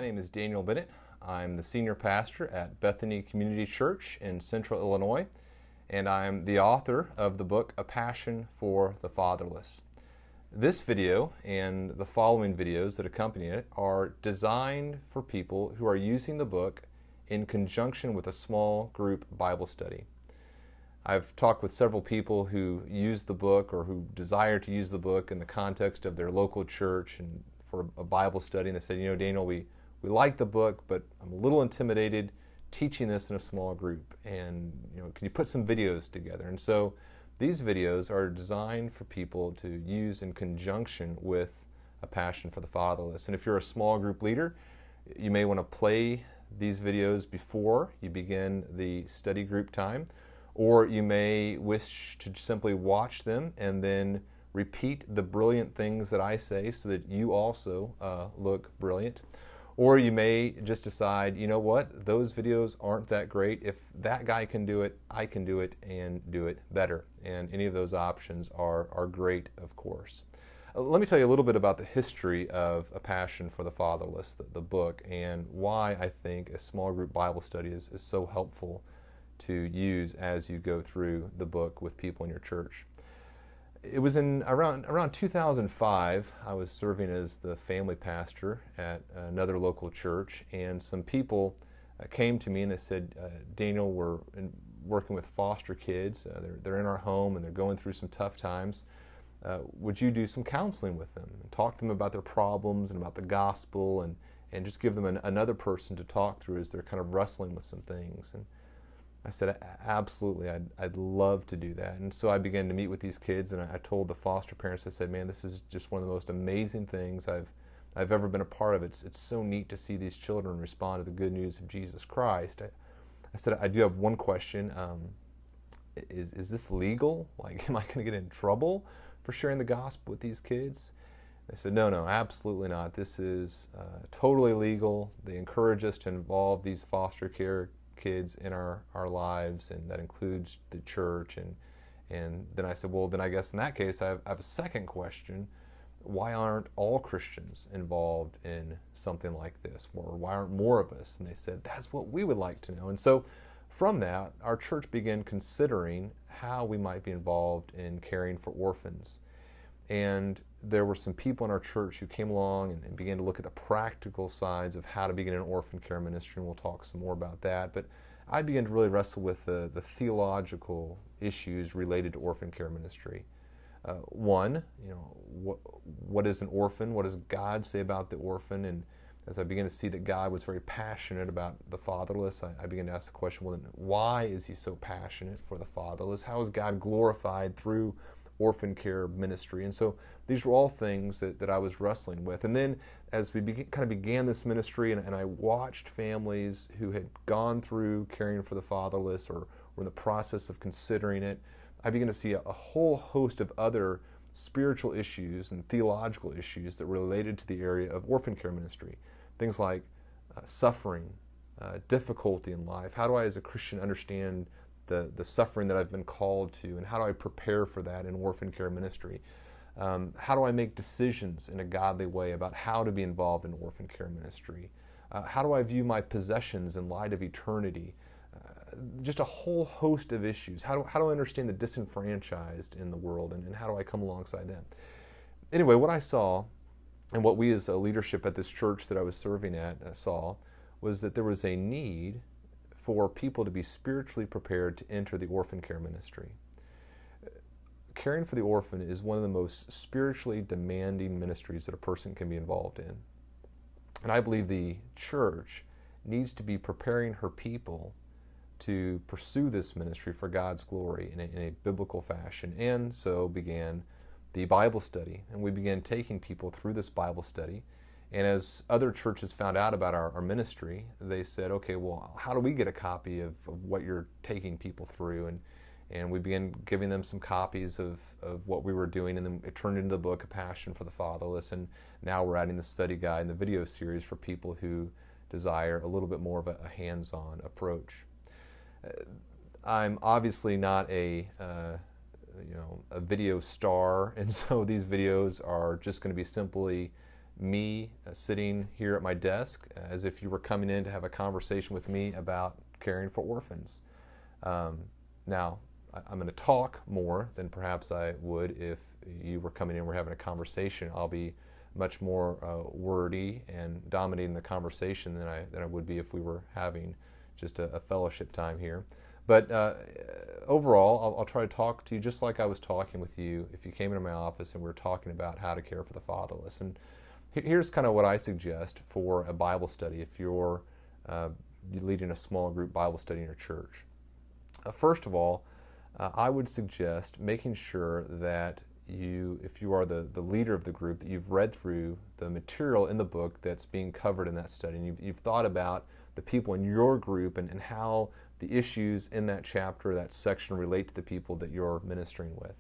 name is Daniel Bennett. I'm the senior pastor at Bethany Community Church in Central Illinois, and I'm the author of the book, A Passion for the Fatherless. This video and the following videos that accompany it are designed for people who are using the book in conjunction with a small group Bible study. I've talked with several people who use the book or who desire to use the book in the context of their local church and for a Bible study, and they said, Daniel, we like the book, but I'm a little intimidated teaching this in a small group, and can you put some videos together? And so these videos are designed for people to use in conjunction with A Passion for the Fatherless. And if you're a small group leader, you may want to play these videos before you begin the study group time, or you may wish to simply watch them and then repeat the brilliant things that I say so that you also look brilliant. Or you may just decide, you know what, those videos aren't that great. If that guy can do it, I can do it and do it better. And any of those options are great, of course. Let me tell you a little bit about the history of A Passion for the Fatherless, the book, and why I think a small group Bible study is so helpful to use as you go through the book with people in your church. It was in around 2005, I was serving as the family pastor at another local church, and some people came to me and they said, Daniel, we're working with foster kids. They're in our home and they're going through some tough times. Would you do some counseling with them and talk to them about their problems and about the gospel and just give them another person to talk through as they're kind of wrestling with some things? And I said, absolutely, I'd love to do that. And so I began to meet with these kids, and I told the foster parents, I said, man, this is just one of the most amazing things I've ever been a part of. It's so neat to see these children respond to the good news of Jesus Christ. I said, I do have one question. Is this legal? Like, am I going to get in trouble for sharing the gospel with these kids? They said, no, absolutely not. This is totally legal. They encourage us to involve these foster care kids in our lives, and that includes the church. And then I said, well, then I guess in that case I have a second question. Why aren't all Christians involved in something like this? Or why aren't more of us? And they said, that's what we would like to know. And so from that, our church began considering how we might be involved in caring for orphans. And there were some people in our church who came along and began to look at the practical sides of how to begin an orphan care ministry, and we'll talk some more about that. But I began to really wrestle with the theological issues related to orphan care ministry. One, what is an orphan? What does God say about the orphan? And as I began to see that God was very passionate about the fatherless, I began to ask the question, well, then why is he so passionate for the fatherless? How is God glorified through orphan care ministry? And so these were all things that I was wrestling with. And then as we began this ministry, and I watched families who had gone through caring for the fatherless or were in the process of considering it, I began to see a whole host of other spiritual issues and theological issues that related to the area of orphan care ministry. Things like suffering, difficulty in life. How do I as a Christian understand the suffering that I've been called to, and how do I prepare for that in orphan care ministry? How do I make decisions in a godly way about how to be involved in orphan care ministry? How do I view my possessions in light of eternity? Just a whole host of issues. How do I understand the disenfranchised in the world, and how do I come alongside them? Anyway, what I saw, and what we as a leadership at this church that I was serving at saw, was that there was a need for people to be spiritually prepared to enter the orphan care ministry. Caring for the orphan is one of the most spiritually demanding ministries that a person can be involved in. And I believe the church needs to be preparing her people to pursue this ministry for God's glory in a biblical fashion. And so began the Bible study. And we began taking people through this Bible study. And as other churches found out about our ministry, they said, okay, well, how do we get a copy of what you're taking people through? And we began giving them some copies of what we were doing, and then it turned into the book, A Passion for the Fatherless, and now we're adding the study guide and the video series for people who desire a little bit more of a hands-on approach. I'm obviously not a video star, and so these videos are just going to be simply me sitting here at my desk as if you were coming in to have a conversation with me about caring for orphans. Now, I'm going to talk more than perhaps I would if you were coming in and we're having a conversation. I'll be much more wordy and dominating the conversation than I would be if we were having just a fellowship time here. But overall, I'll try to talk to you just like I was talking with you if you came into my office and we were talking about how to care for the fatherless. And here's kind of what I suggest for a Bible study if you're leading a small group Bible study in your church. First of all, I would suggest making sure that if you are the leader of the group, that you've read through the material in the book that's being covered in that study. And you've thought about the people in your group and how the issues in that chapter, that section, relate to the people that you're ministering with.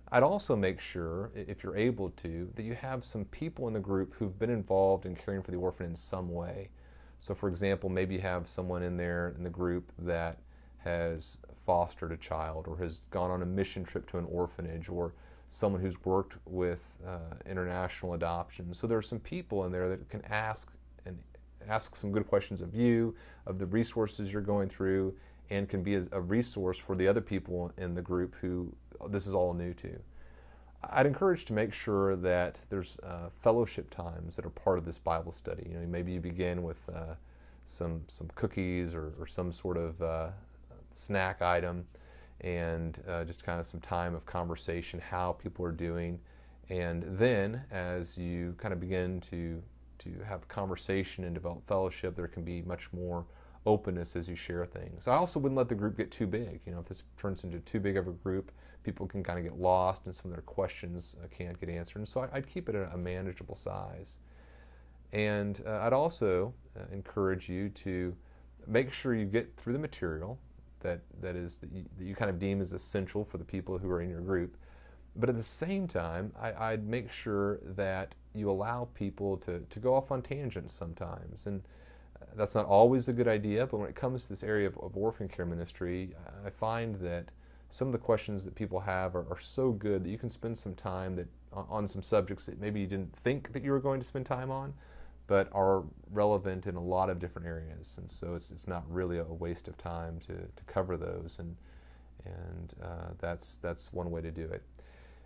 I'd also make sure, if you're able to, that you have some people in the group who've been involved in caring for the orphan in some way. So for example, maybe you have someone in there in the group that has fostered a child or has gone on a mission trip to an orphanage, or someone who's worked with international adoption. So there are some people in there that can ask some good questions of you, of the resources you're going through, and can be a resource for the other people in the group who this is all new to. I'd encourage to make sure that there's fellowship times that are part of this Bible study. You know, maybe you begin with some cookies or some sort of snack item, and just kind of some time of conversation, how people are doing. And then as you kind of begin to have conversation and develop fellowship, there can be much more openness as you share things. I also wouldn't let the group get too big. You know, if this turns into too big of a group, people can kind of get lost and some of their questions can't get answered. And so I'd keep it at a manageable size. And I'd also encourage you to make sure you get through the material that you kind of deem as essential for the people who are in your group. But at the same time, I'd make sure that you allow people to go off on tangents sometimes. And that's not always a good idea, but when it comes to this area of orphan care ministry, I find that some of the questions that people have are so good that you can spend some time on some subjects that maybe you didn't think that you were going to spend time on, but are relevant in a lot of different areas. And so it's not really a waste of time to cover those, and that's one way to do it.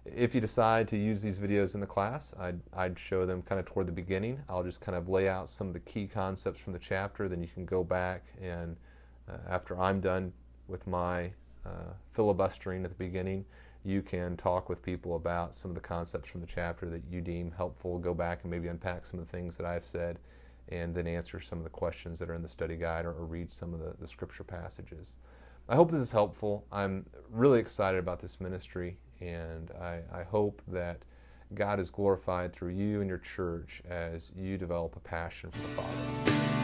If you decide to use these videos in the class, I'd show them kind of toward the beginning. I'll just kind of lay out some of the key concepts from the chapter, then you can go back and after I'm done with my filibustering at the beginning, you can talk with people about some of the concepts from the chapter that you deem helpful, go back and maybe unpack some of the things that I've said, and then answer some of the questions that are in the study guide or read some of the scripture passages. I hope this is helpful. I'm really excited about this ministry, and I hope that God is glorified through you and your church as you develop a passion for the Father.